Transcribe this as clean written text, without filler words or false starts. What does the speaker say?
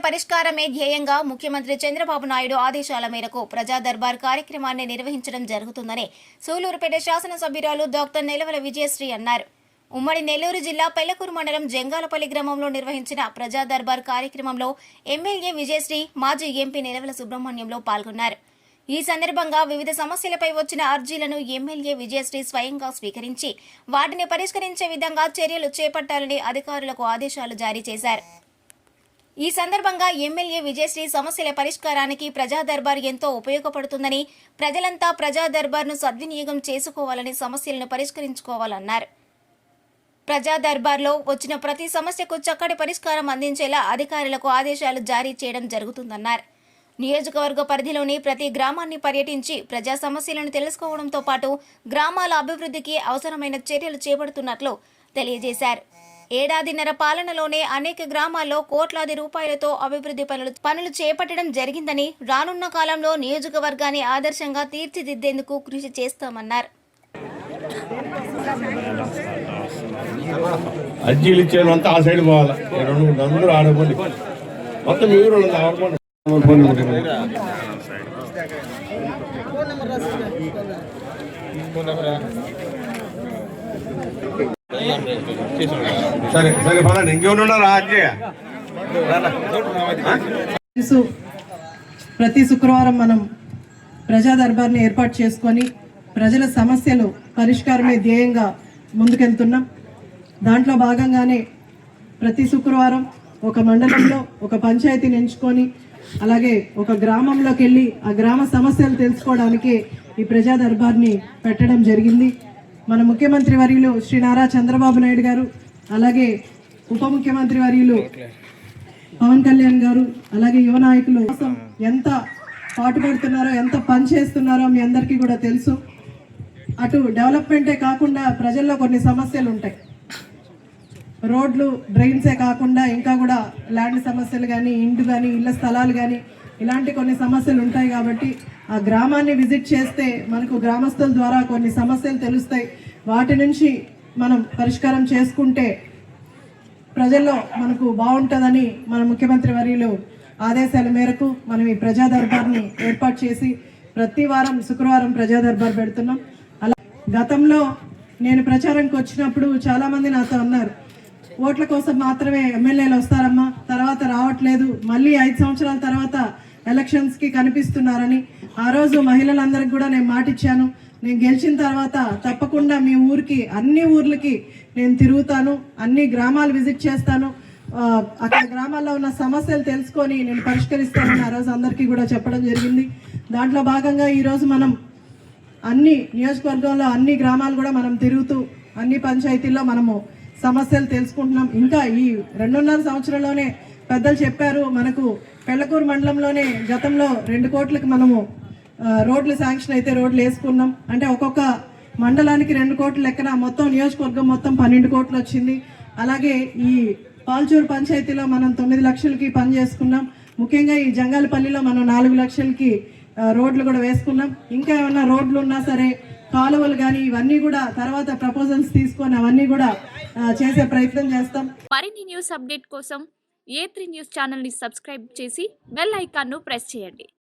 పరిష్కారమే ధ్యేయంగా ముఖ్యమంత్రి చంద్రబాబు నాయుడు ఆదేశాల మేరకు ప్రజా దర్బార్ కార్యక్రమాన్ని నిర్వహించడం జరుగుతుందని సూలూరుపేట శాసనసభ్యురాలు డాక్టర్ నెలవల విజయశ్రీ అన్నారు. ఉమ్మడి నెల్లూరు జిల్లా పెళ్లకూరు మండలం జంగాలపల్లి గ్రామంలో నిర్వహించిన ప్రజా దర్బార్ కార్యక్రమంలో ఎమ్మెల్యే విజయశ్రీ, మాజీ ఎంపీ నెలవల సుబ్రహ్మణ్యంలో పాల్గొన్నారు. ఈ సందర్భంగా వివిధ సమస్యలపై వచ్చిన అర్జీలను ఎమ్మెల్యే విజయశ్రీ స్వయంగా స్వీకరించి వాటిని పరిష్కరించే విధంగా చర్యలు చేపట్టాలని అధికారులకు ఆదేశాలు జారీ చేశారు. ఈ సందర్భంగా ఎమ్మెల్యే విజయశ్రీ సమస్యల పరిష్కారానికి ప్రజా దర్బార్ ఎంతో ఉపయోగపడుతుందని, ప్రజలంతా ప్రజా దర్బార్ను సద్వినియోగం చేసుకోవాలని, సమస్యలను పరిష్కరించుకోవాలన్నారు. ప్రజా దర్బార్లో వచ్చిన ప్రతి సమస్యకు చక్కటి పరిష్కారం అందించేలా అధికారులకు ఆదేశాలు జారీ చేయడం జరుగుతుందన్నారు. నియోజకవర్గ పరిధిలోని ప్రతి గ్రామాన్ని పర్యటించి ప్రజా సమస్యలను తెలుసుకోవడంతో పాటు గ్రామాల అభివృద్ధికి అవసరమైన చర్యలు చేపడుతున్నట్లు తెలియజేశారు. ఏడాదిన్నర పాలనలోనే అనేక గ్రామాల్లో కోట్లాది రూపాయలతో అభివృద్ధి పనులు చేపట్టడం జరిగిందని, రానున్న కాలంలో నియోజకవర్గాన్ని ఆదర్శంగా తీర్చిదిద్దేందుకు కృషి చేస్తామన్నారు. అర్జీలు ఇచ్చేదంతా ఆ సైడ్ పోవాలి, అందరూ ఆడపోండి, మొత్తం మీరు ఆడపోండి. సరే సరే పదండి, ఇంకేమన్నారా? ప్రతి శుక్రవారం మనం ప్రజా దర్బార్ని ఏర్పాటు చేసుకొని ప్రజల సమస్యలు పరిష్కారమే ధ్యేయంగా ముందుకెళ్తున్నాం. దాంట్లో భాగంగానే ప్రతి శుక్రవారం ఒక మండలంలో ఒక పంచాయతీని ఎంచుకొని అలాగే ఒక గ్రామంలోకి వెళ్ళి ఆ గ్రామ సమస్యలు తెలుసుకోవడానికి ఈ ప్రజా దర్బార్ని పెట్టడం జరిగింది. మన ముఖ్యమంత్రి వర్యులు శ్రీ నారా చంద్రబాబు నాయుడు గారు, అలాగే ఉప ముఖ్యమంత్రి వర్యులు పవన్ కళ్యాణ్ గారు, అలాగే యువ నాయకులు కోసం ఎంత పాటుపడుతున్నారో, ఎంత పని చేస్తున్నారో మీ అందరికీ కూడా తెలుసు. అటు డెవలప్మెంటే కాకుండా ప్రజల్లో కొన్ని సమస్యలు ఉంటాయి. రోడ్లు, డ్రైన్సే కాకుండా ఇంకా కూడా ల్యాండ్ సమస్యలు కానీ, ఇండ్లు కానీ, ఇళ్ల స్థలాలు కానీ, ఇలాంటి కొన్ని సమస్యలు ఉంటాయి. కాబట్టి ఆ గ్రామాన్ని విజిట్ చేస్తే మనకు గ్రామస్తుల ద్వారా కొన్ని సమస్యలు తెలుస్తాయి. వాటి నుంచి మనం పరిష్కారం చేసుకుంటే ప్రజల్లో మనకు బాగుంటుందని మన ముఖ్యమంత్రి వర్యులు ఆదేశాల మేరకు మనం ఈ ప్రజా దర్బార్ని ఏర్పాటు చేసి ప్రతి వారం శుక్రవారం ప్రజా దర్బార్ పెడుతున్నాం. అలా గతంలో నేను ప్రచారంకి వచ్చినప్పుడు చాలామంది నాతో అన్నారు, ఓట్ల కోసం మాత్రమే ఎమ్మెల్యేలు వస్తారమ్మా, తర్వాత రావట్లేదు, మళ్ళీ 5 సంవత్సరాల తర్వాత ఎలక్షన్స్కి కనిపిస్తున్నారని. ఆ రోజు మహిళలందరికీ కూడా నేను మాటిచ్చాను, నేను గెలిచిన తర్వాత తప్పకుండా మీ ఊరికి, అన్ని ఊర్లకి నేను తిరుగుతాను, అన్ని గ్రామాలు విజిట్ చేస్తాను, అక్కడ గ్రామాల్లో ఉన్న సమస్యలు తెలుసుకొని నేను పరిష్కరిస్తానని ఆ రోజు అందరికీ కూడా చెప్పడం జరిగింది. దాంట్లో భాగంగా ఈరోజు మనం అన్ని నియోజకవర్గంలో అన్ని గ్రామాలు కూడా మనం తిరుగుతూ అన్ని పంచాయతీల్లో మనము సమస్యలు తెలుసుకుంటున్నాం. ఇంకా ఈ 2.5 సంవత్సరంలోనే పెద్దలు చెప్పారు, మనకు పెళ్లకూరు మండలంలోనే గతంలో 2 కోట్లకు మనము రోడ్లు శాంక్షన్ అయితే రోడ్లు వేసుకున్నాం. అంటే ఒక్కొక్క మండలానికి 2 కోట్ల లెక్కన మొత్తం నియోజకవర్గం మొత్తం 12 కోట్లు వచ్చింది. అలాగే ఈ పాల్చూరు పంచాయతీలో మనం 9 లక్షలకి పని చేసుకున్నాం. ముఖ్యంగా ఈ జంగాలపల్లిలో మనం 4 లక్షలకి రోడ్లు కూడా వేసుకున్నాం. ఇంకా ఏమన్నా రోడ్లు ఉన్నా సరే, కాలువలు కానీ, ఇవన్నీ కూడా తర్వాత ప్రపోజల్స్ తీసుకొని అవన్నీ కూడా చేసే ప్రయత్నం చేస్తాం. మరిన్ని న్యూస్ అప్డేట్ కోసం A3 న్యూస్ ఛానల్ని సబ్స్క్రైబ్ చేసి బెల్ ఐకాన్ను ప్రెస్ చేయండి.